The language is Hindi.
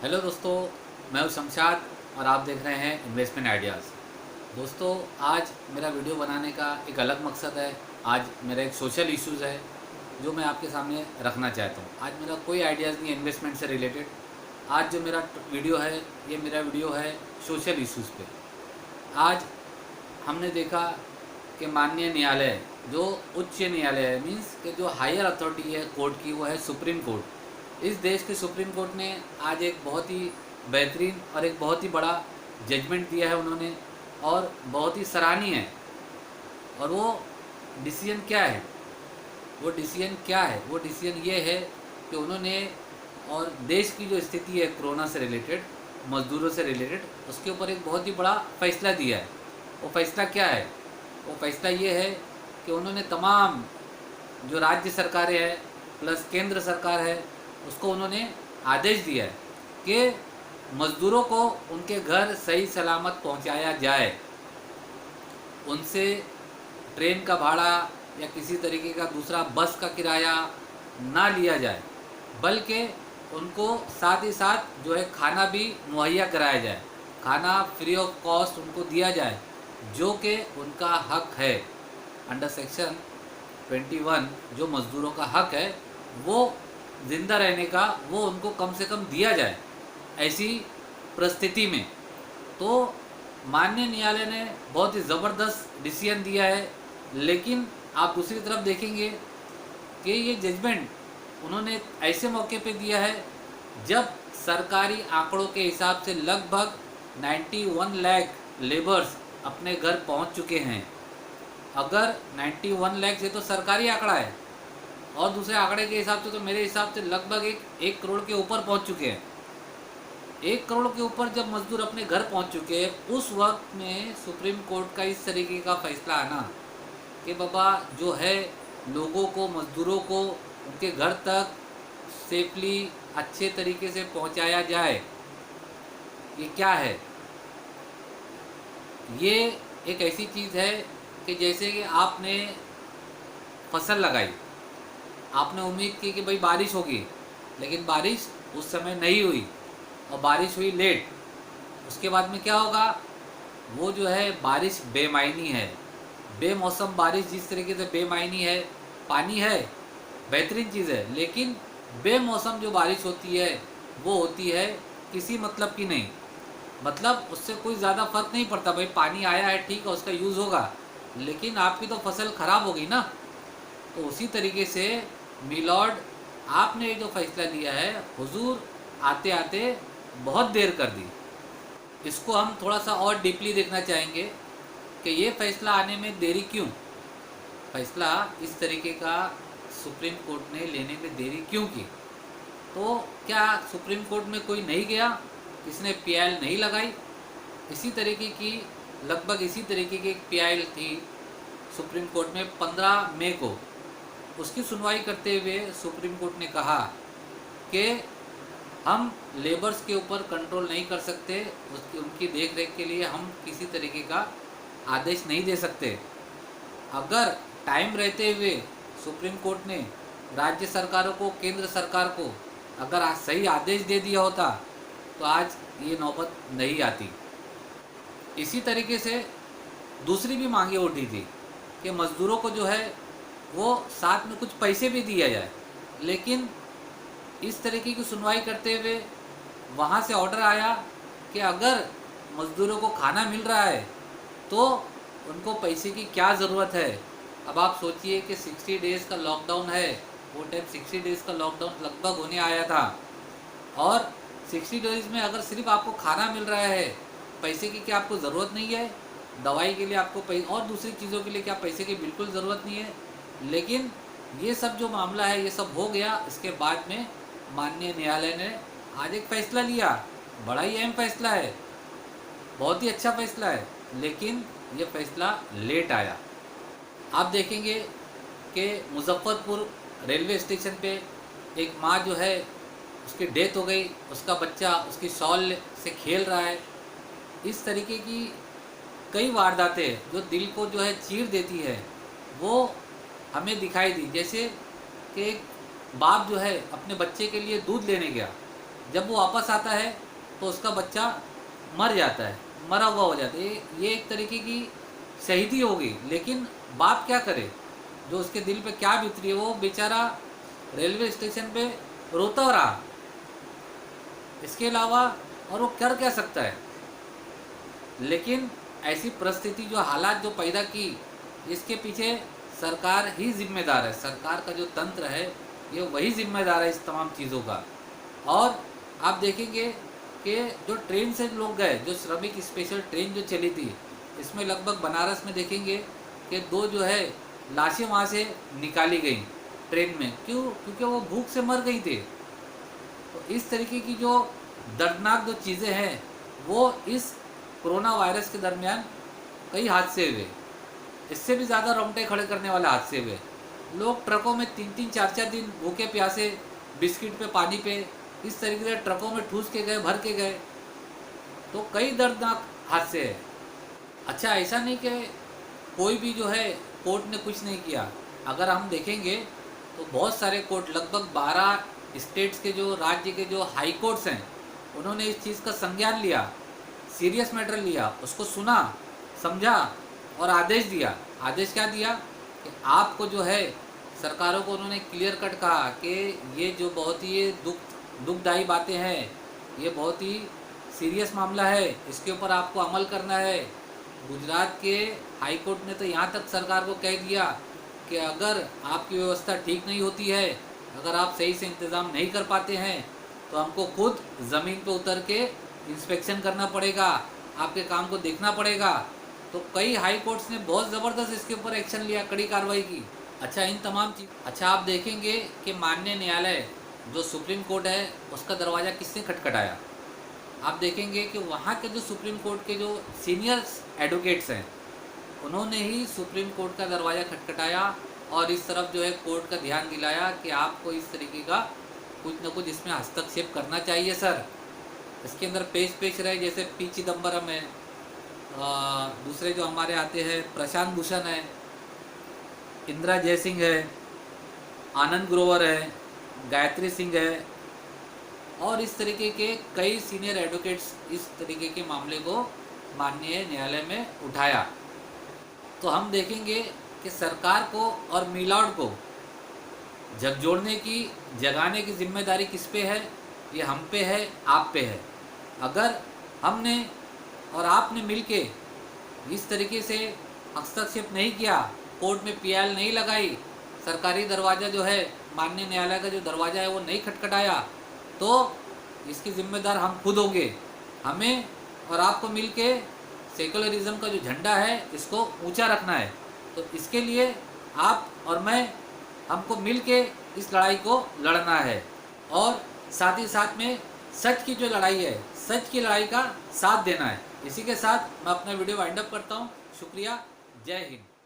हेलो दोस्तों, मैं हूं शमशाद और आप देख रहे हैं इन्वेस्टमेंट आइडियाज़। दोस्तों, आज मेरा वीडियो बनाने का एक अलग मकसद है। आज मेरा एक सोशल इश्यूज़ है जो मैं आपके सामने रखना चाहता हूं। आज मेरा कोई आइडियाज़ नहीं है इन्वेस्टमेंट से रिलेटेड। आज जो मेरा वीडियो है, ये मेरा वीडियो है सोशल इश्यूज़ पे। आज हमने देखा कि माननीय न्यायालय, जो उच्च न्यायालय है, मीन्स कि जो हायर अथॉरिटी है कोर्ट की, वो है सुप्रीम कोर्ट। इस देश के सुप्रीम कोर्ट ने आज एक बहुत ही बेहतरीन और एक बहुत ही बड़ा जजमेंट दिया है उन्होंने, और बहुत ही सराहनीय है। और वो डिसीजन क्या है? वो डिसीजन ये है कि उन्होंने, और देश की जो स्थिति है कोरोना से रिलेटेड, मज़दूरों से रिलेटेड, उसके ऊपर एक बहुत ही बड़ा फैसला दिया है। वो फैसला क्या है? वो फैसला ये है कि उन्होंने तमाम जो राज्य सरकारें हैं प्लस केंद्र सरकार है, उसको उन्होंने आदेश दिया है कि मज़दूरों को उनके घर सही सलामत पहुंचाया जाए। उनसे ट्रेन का भाड़ा या किसी तरीके का दूसरा बस का किराया ना लिया जाए, बल्कि उनको साथ ही साथ जो है खाना भी मुहैया कराया जाए। खाना फ्री ऑफ कॉस्ट उनको दिया जाए, जो कि उनका हक है। अंडर सेक्शन 21 जो मज़दूरों का हक है, वो ज़िंदा रहने का, वो उनको कम से कम दिया जाए। ऐसी परिस्थिति में तो माननीय न्यायालय ने बहुत ही ज़बरदस्त डिसीजन दिया है। लेकिन आप दूसरी तरफ देखेंगे कि ये जजमेंट उन्होंने ऐसे मौके पे दिया है जब सरकारी आंकड़ों के हिसाब से लगभग 91 लाख लेबर्स अपने घर पहुंच चुके हैं। अगर 91 लाख से तो सरकारी आंकड़ा है, और दूसरे आंकड़े के हिसाब से तो मेरे हिसाब से लगभग एक करोड़ के ऊपर पहुंच चुके हैं। 1 करोड़ के ऊपर जब मजदूर अपने घर पहुंच चुके हैं, उस वक्त में सुप्रीम कोर्ट का इस तरीके का फैसला आना कि बाबा जो है लोगों को, मज़दूरों को उनके घर तक सेफली अच्छे तरीके से पहुंचाया जाए, ये क्या है? ये एक ऐसी चीज़ है कि जैसे कि आपने फसल लगाई, आपने उम्मीद की कि भाई बारिश होगी, लेकिन बारिश उस समय नहीं हुई और बारिश हुई लेट। उसके बाद में क्या होगा? वो जो है बारिश बेमायनी है, बेमौसम बारिश जिस तरीके से बेमायनी है। पानी है, बेहतरीन चीज़ है, लेकिन बेमौसम जो बारिश होती है वो होती है किसी मतलब की नहीं। मतलब उससे कोई ज़्यादा फर्क नहीं पड़ता, भाई पानी आया है ठीक है, उसका यूज़ होगा, लेकिन आपकी तो फसल ख़राब हो गई ना। तो उसी तरीके से मिलॉर्ड, आपने जो फैसला लिया है, हुजूर आते आते बहुत देर कर दी। इसको हम थोड़ा सा और डीपली देखना चाहेंगे कि ये फैसला आने में देरी क्यों? फैसला इस तरीके का सुप्रीम कोर्ट ने लेने में देरी क्यों की? तो क्या सुप्रीम कोर्ट में कोई नहीं गया, किसने पीआईएल नहीं लगाई? इसी तरीके की, लगभग इसी तरीके की एक पीआईएल थी सुप्रीम कोर्ट में 15 मई को। उसकी सुनवाई करते हुए सुप्रीम कोर्ट ने कहा कि हम लेबर्स के ऊपर कंट्रोल नहीं कर सकते, उसकी उनकी देख रेख के लिए हम किसी तरीके का आदेश नहीं दे सकते। अगर टाइम रहते हुए सुप्रीम कोर्ट ने राज्य सरकारों को, केंद्र सरकार को अगर आज सही आदेश दे दिया होता तो आज ये नौबत नहीं आती। इसी तरीके से दूसरी भी मांगे उठी थी कि मज़दूरों को जो है वो साथ में कुछ पैसे भी दिया जाए, लेकिन इस तरीके की सुनवाई करते हुए वहाँ से ऑर्डर आया कि अगर मज़दूरों को खाना मिल रहा है तो उनको पैसे की क्या ज़रूरत है। अब आप सोचिए कि 60 डेज़ का लॉकडाउन है, वो टाइम 60 डेज़ का लॉकडाउन लगभग होने आया था, और 60 डेज़ में अगर सिर्फ आपको खाना मिल रहा है, पैसे की क्या आपको ज़रूरत नहीं है? दवाई के लिए आपको पैसे, और दूसरी चीज़ों के लिए क्या पैसे की बिल्कुल ज़रूरत नहीं है? लेकिन ये सब जो मामला है ये सब हो गया। इसके बाद में माननीय न्यायालय ने आज एक फ़ैसला लिया, बड़ा ही अहम फैसला है, बहुत ही अच्छा फैसला है, लेकिन ये फैसला लेट आया। आप देखेंगे कि मुजफ्फरपुर रेलवे स्टेशन पे एक माँ जो है, उसकी डेथ हो गई, उसका बच्चा उसकी शॉल से खेल रहा है। इस तरीके की कई वारदातें जो दिल को जो है चीर देती है, वो हमें दिखाई दी। जैसे कि एक बाप जो है अपने बच्चे के लिए दूध लेने गया, जब वो वापस आता है तो उसका बच्चा मर जाता है, मरा हुआ हो जाता है। ये एक तरीके की शहीदी होगी। लेकिन बाप क्या करे, जो उसके दिल पे क्या बीत रही है, वो बेचारा रेलवे स्टेशन पे रोता रहा, इसके अलावा और वो कर क्या सकता है। लेकिन ऐसी परिस्थिति, जो हालात जो पैदा की, इसके पीछे सरकार ही जिम्मेदार है। सरकार का जो तंत्र है ये वही जिम्मेदार है इस तमाम चीज़ों का। और आप देखेंगे कि जो ट्रेन से लोग गए, जो श्रमिक स्पेशल ट्रेन जो चली थी, इसमें लगभग बनारस में देखेंगे कि 2 जो है लाशें वहाँ से निकाली गई ट्रेन में। क्यों? क्योंकि वो भूख से मर गई थी। तो इस तरीके की जो दर्दनाक जो चीज़ें हैं, वो इस कोरोना वायरस के दरमियान कई हादसे हुए। इससे भी ज़्यादा रोंगटे खड़े करने वाले हादसे हुए। लोग ट्रकों में 3-3 4-4 दिन भूखे प्यासे, बिस्किट पे, पानी पे, इस तरीके से ट्रकों में ठूस के गए, भर के गए। तो कई दर्दनाक हादसे हैं। अच्छा, ऐसा नहीं कि कोई भी जो है कोर्ट ने कुछ नहीं किया। अगर हम देखेंगे तो बहुत सारे कोर्ट, लगभग 12 स्टेट्स के जो राज्य के जो हाई कोर्ट्स हैं, उन्होंने इस चीज़ का संज्ञान लिया, सीरियस मैटर लिया, उसको सुना, समझा और आदेश दिया। आदेश क्या दिया कि आपको जो है, सरकारों को उन्होंने क्लियर कट कहा कि ये जो बहुत ही दुखदायी बातें हैं, ये बहुत ही सीरियस मामला है, इसके ऊपर आपको अमल करना है। गुजरात के हाई कोर्ट ने तो यहाँ तक सरकार को कह दिया कि अगर आपकी व्यवस्था ठीक नहीं होती है, अगर आप सही से इंतज़ाम नहीं कर पाते हैं, तो हमको खुद ज़मीन पर उतर के इंस्पेक्शन करना पड़ेगा, आपके काम को देखना पड़ेगा। तो कई हाई कोर्ट्स ने बहुत ज़बरदस्त इसके ऊपर एक्शन लिया, कड़ी कार्रवाई की। अच्छा, इन तमाम चीज़, अच्छा आप देखेंगे कि माननीय न्यायालय जो सुप्रीम कोर्ट है, उसका दरवाज़ा किसने खटखटाया। आप देखेंगे कि वहाँ के जो सुप्रीम कोर्ट के जो सीनियर एडवोकेट्स हैं, उन्होंने ही सुप्रीम कोर्ट का दरवाज़ा खटखटाया और इस तरफ जो है कोर्ट का ध्यान दिलाया कि आपको इस तरीके का कुछ न कुछ इसमें हस्तक्षेप करना चाहिए सर। इसके अंदर पेश रहे, जैसे पी चिदम्बरम है, दूसरे जो हमारे आते हैं प्रशांत भूषण है, इंदिरा जयसिंह है, आनंद ग्रोवर है, गायत्री सिंह है, और इस तरीके के कई सीनियर एडवोकेट्स इस तरीके के मामले को माननीय न्यायालय में उठाया। तो हम देखेंगे कि सरकार को और मिलावट को झकझोरने की, जगाने की जिम्मेदारी किस पे है? ये हम पे है, आप पे है। अगर हमने और आपने मिलके इस तरीके से हस्तक्षेप नहीं किया, कोर्ट में पीएल नहीं लगाई, सरकारी दरवाज़ा जो है, माननीय न्यायालय का जो दरवाज़ा है वो नहीं खटखटाया, तो इसकी जिम्मेदार हम खुद होंगे। हमें और आपको मिलके सेकुलरिज्म का जो झंडा है, इसको ऊंचा रखना है। तो इसके लिए आप और मैं, हमको मिलके इस लड़ाई को लड़ना है। और साथ ही साथ में सच की जो लड़ाई है, सच की लड़ाई का साथ देना है। इसी के साथ मैं अपना वीडियो वाइंड अप करता हूँ। शुक्रिया, जय हिंद।